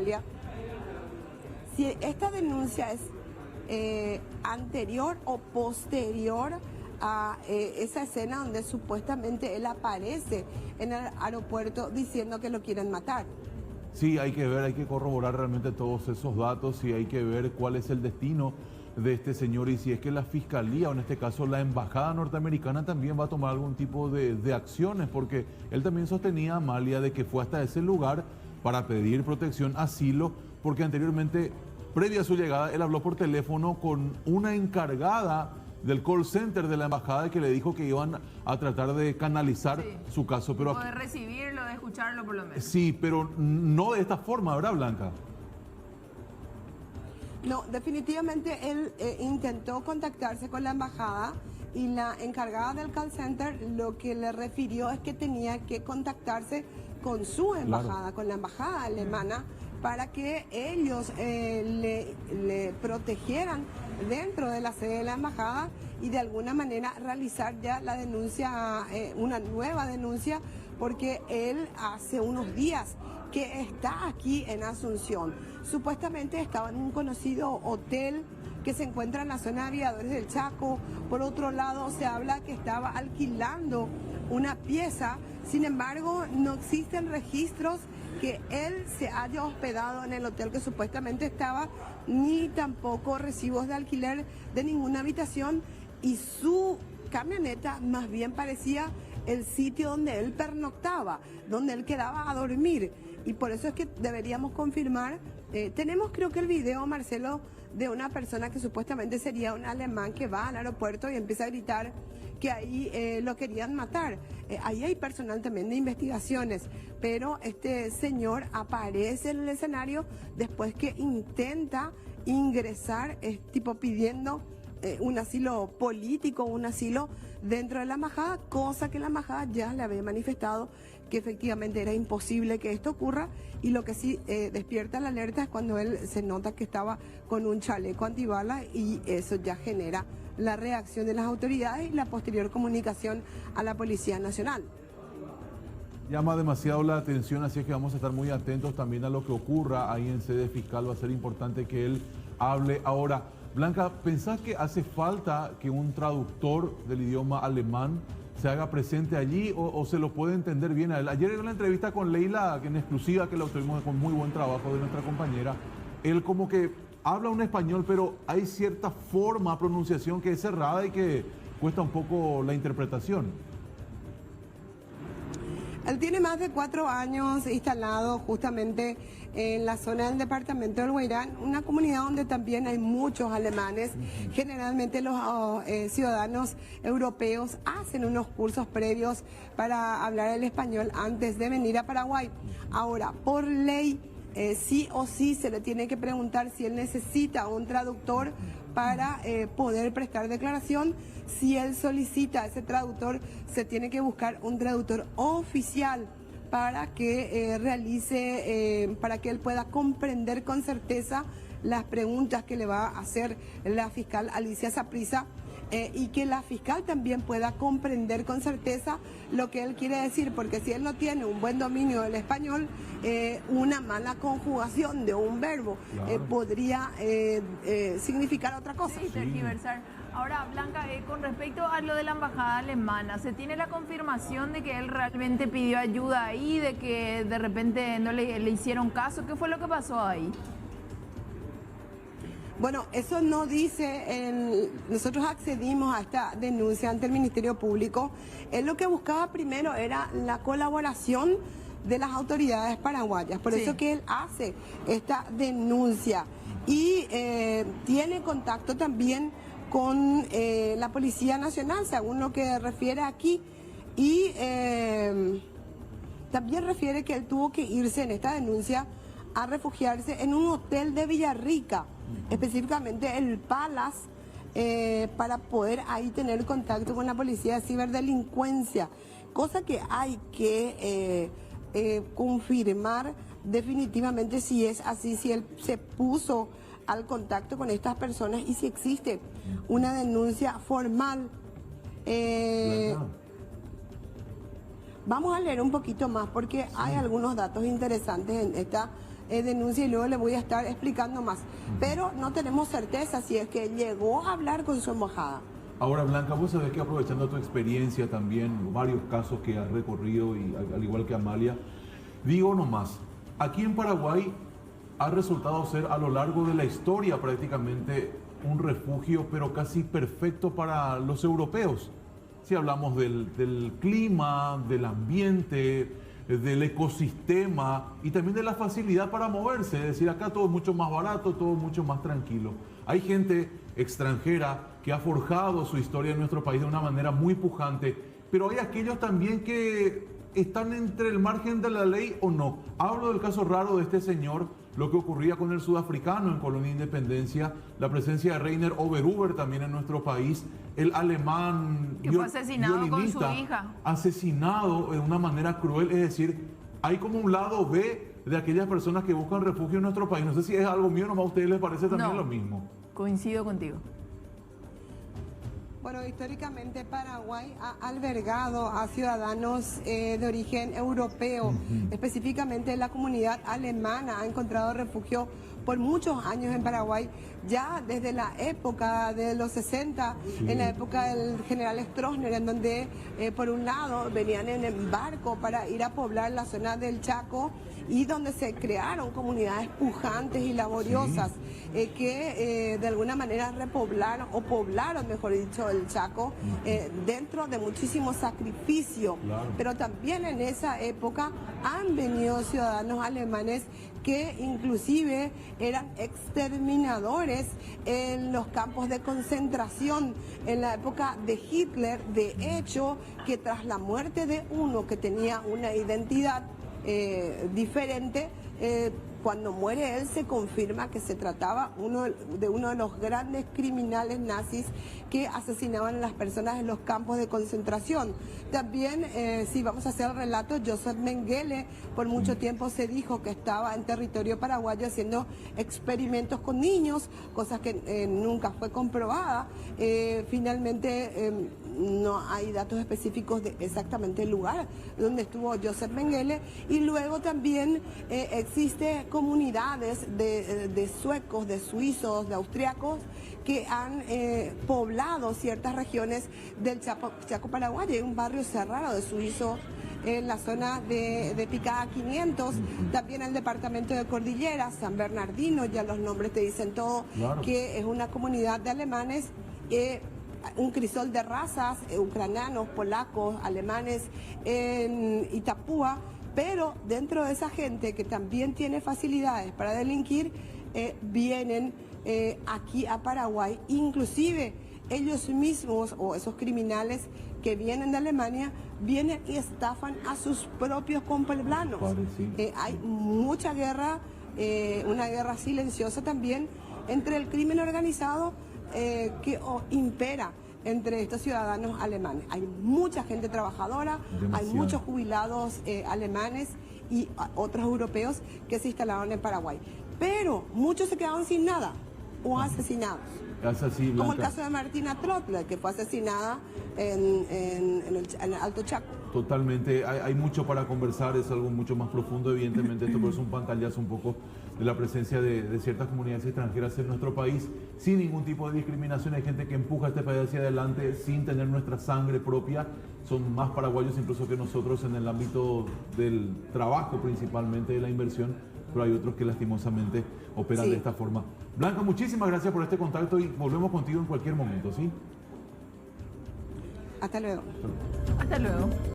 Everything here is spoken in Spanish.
Julia, si esta denuncia es anterior o posterior a esa escena donde supuestamente él aparece en el aeropuerto diciendo que lo quieren matar. Sí, hay que ver, hay que corroborar realmente todos esos datos y hay que ver cuál es el destino de este señor y si es que la fiscalía o en este caso la embajada norteamericana también va a tomar algún tipo de acciones, porque él también sostenía, Amalia, de que fue hasta ese lugar para pedir protección, asilo, porque anteriormente, previa a su llegada, él habló por teléfono con una encargada del call center de la embajada que le dijo que iban a tratar de canalizar su caso. Pero de recibirlo, de escucharlo por lo menos. Sí, pero no de esta forma, ¿verdad, Blanca? No, definitivamente él intentó contactarse con la embajada y la encargada del call center lo que le refirió es que tenía que contactarse con su embajada, claro, con la embajada alemana, para que ellos le protegieran dentro de la sede de la embajada y de alguna manera realizar ya la denuncia, una nueva denuncia, porque él hace unos días que está aquí en Asunción. Supuestamente estaba en un conocido hotel que se encuentra en la zona de Aviadores del Chaco. Por otro lado, se habla que estaba alquilando una pieza. Sin embargo, no existen registros que él se haya hospedado en el hotel que supuestamente estaba, ni tampoco recibos de alquiler de ninguna habitación, y su camioneta más bien parecía el sitio donde él pernoctaba, donde él quedaba a dormir. Y por eso es que deberíamos confirmar, tenemos creo que el video, Marcelo, de una persona que supuestamente sería un alemán que va al aeropuerto y empieza a gritar que ahí lo querían matar. Ahí hay personal también de investigaciones, pero este señor aparece en el escenario después que intenta ingresar, tipo pidiendo un asilo político, un asilo dentro de la embajada, cosa que la embajada ya le había manifestado que efectivamente era imposible que esto ocurra, y lo que sí despierta la alerta es cuando él se nota que estaba con un chaleco antibala, y eso ya genera la reacción de las autoridades y la posterior comunicación a la Policía Nacional. Llama demasiado la atención, así es que vamos a estar muy atentos también a lo que ocurra ahí en sede fiscal. Va a ser importante que él hable ahora. Blanca, ¿pensás que hace falta que un traductor del idioma alemán se haga presente allí o se lo puede entender bien a él? Ayer en una entrevista con Leila, que en exclusiva, que lo tuvimos con muy buen trabajo de nuestra compañera, él como que habla un español, pero hay cierta forma, pronunciación que es cerrada y que cuesta un poco la interpretación. Él tiene más de 4 años instalado justamente en la zona del departamento del Guairán, una comunidad donde también hay muchos alemanes. Generalmente los ciudadanos europeos hacen unos cursos previos para hablar el español antes de venir a Paraguay. Ahora, por ley, sí o sí se le tiene que preguntar si él necesita un traductor para poder prestar declaración. Si él solicita a ese traductor, se tiene que buscar un traductor oficial para que realice, para que él pueda comprender con certeza las preguntas que le va a hacer la fiscal Alicia Saprissa, y que la fiscal también pueda comprender con certeza lo que él quiere decir, porque si él no tiene un buen dominio del español, una mala conjugación de un verbo podría significar otra cosa. Sí, tergiversar. Ahora, Blanca, con respecto a lo de la embajada alemana, ¿se tiene la confirmación de que él realmente pidió ayuda ahí, de que de repente no le hicieron caso? ¿Qué fue lo que pasó ahí? Bueno, eso no dice, nosotros accedimos a esta denuncia ante el Ministerio Público. Él lo que buscaba primero era la colaboración de las autoridades paraguayas, por eso que él hace esta denuncia y tiene contacto también con la Policía Nacional, según lo que refiere aquí, y también refiere que él tuvo que irse en esta denuncia a refugiarse en un hotel de Villarrica, específicamente el Palace, para poder ahí tener contacto con la policía de ciberdelincuencia, cosa que hay que confirmar definitivamente si es así, si él se puso al contacto con estas personas y si existe una denuncia formal. Vamos a leer un poquito más porque hay algunos datos interesantes en esta denuncia y luego le voy a estar explicando más. Pero no tenemos certeza si es que llegó a hablar con su embajada. Ahora, Blanca, vos sabés que aprovechando tu experiencia también, varios casos que has recorrido, y al igual que Amalia, digo nomás, aquí en Paraguay ha resultado ser a lo largo de la historia prácticamente un refugio, pero casi perfecto para los europeos. Si hablamos del clima, del ambiente, del ecosistema y también de la facilidad para moverse. Es decir, acá todo es mucho más barato, todo mucho más tranquilo. Hay gente extranjera que ha forjado su historia en nuestro país de una manera muy pujante, pero hay aquellos también que están entre el margen de la ley o no. Hablo del caso raro de este señor, lo que ocurría con el sudafricano en Colonia Independencia, la presencia de Rainer Oberhuber también en nuestro país, el alemán que fue asesinado violinista, con su hija. asesinado de una manera cruel. Es decir, hay como un lado B de aquellas personas que buscan refugio en nuestro país. No sé si es algo mío, nomás a ustedes les parece también lo mismo. Coincido contigo. Bueno, históricamente Paraguay ha albergado a ciudadanos de origen europeo, específicamente la comunidad alemana ha encontrado refugio por muchos años en Paraguay, ya desde la época de los 60, en la época del general Stroessner, en donde por un lado venían en barco para ir a poblar la zona del Chaco y donde se crearon comunidades pujantes y laboriosas que de alguna manera repoblaron o poblaron, mejor dicho, el Chaco dentro de muchísimo sacrificio. Claro. Pero también en esa época han venido ciudadanos alemanes que inclusive eran exterminadores en los campos de concentración en la época de Hitler. De hecho, que tras la muerte de uno que tenía una identidad diferente, cuando muere él se confirma que se trataba de uno de los grandes criminales nazis que asesinaban a las personas en los campos de concentración. También, si vamos a hacer el relato, Joseph Mengele por mucho tiempo se dijo que estaba en territorio paraguayo haciendo experimentos con niños, cosas que nunca fue comprobada. Finalmente no hay datos específicos de exactamente el lugar donde estuvo Joseph Mengele. Y luego también existe comunidades de suecos, de suizos, de austriacos que han poblado ciertas regiones del Chaco paraguayo. Hay un barrio cerrado de suizos en la zona de Picada 500, también el departamento de Cordillera, San Bernardino, ya los nombres te dicen todo, claro, que es una comunidad de alemanes, un crisol de razas, ucranianos, polacos, alemanes en Itapúa. Pero dentro de esa gente que también tiene facilidades para delinquir, vienen aquí a Paraguay, inclusive ellos mismos o esos criminales que vienen de Alemania, vienen y estafan a sus propios compueblanos. Hay mucha guerra, una guerra silenciosa también entre el crimen organizado que impera entre estos ciudadanos alemanes. Hay mucha gente trabajadora, hay muchos jubilados alemanes y otros europeos que se instalaron en Paraguay. Pero muchos se quedaron sin nada o asesinados. Así, como el caso de Martina Trottler, que fue asesinada en el Alto Chaco. Totalmente, hay mucho para conversar, es algo mucho más profundo, evidentemente esto es un pantallazo un poco de la presencia de ciertas comunidades extranjeras en nuestro país, sin ningún tipo de discriminación. Hay gente que empuja este país hacia adelante sin tener nuestra sangre propia, son más paraguayos incluso que nosotros en el ámbito del trabajo, principalmente de la inversión, pero hay otros que lastimosamente operan de esta forma. Blanca, muchísimas gracias por este contacto y volvemos contigo en cualquier momento, ¿sí? Hasta luego. Hasta luego.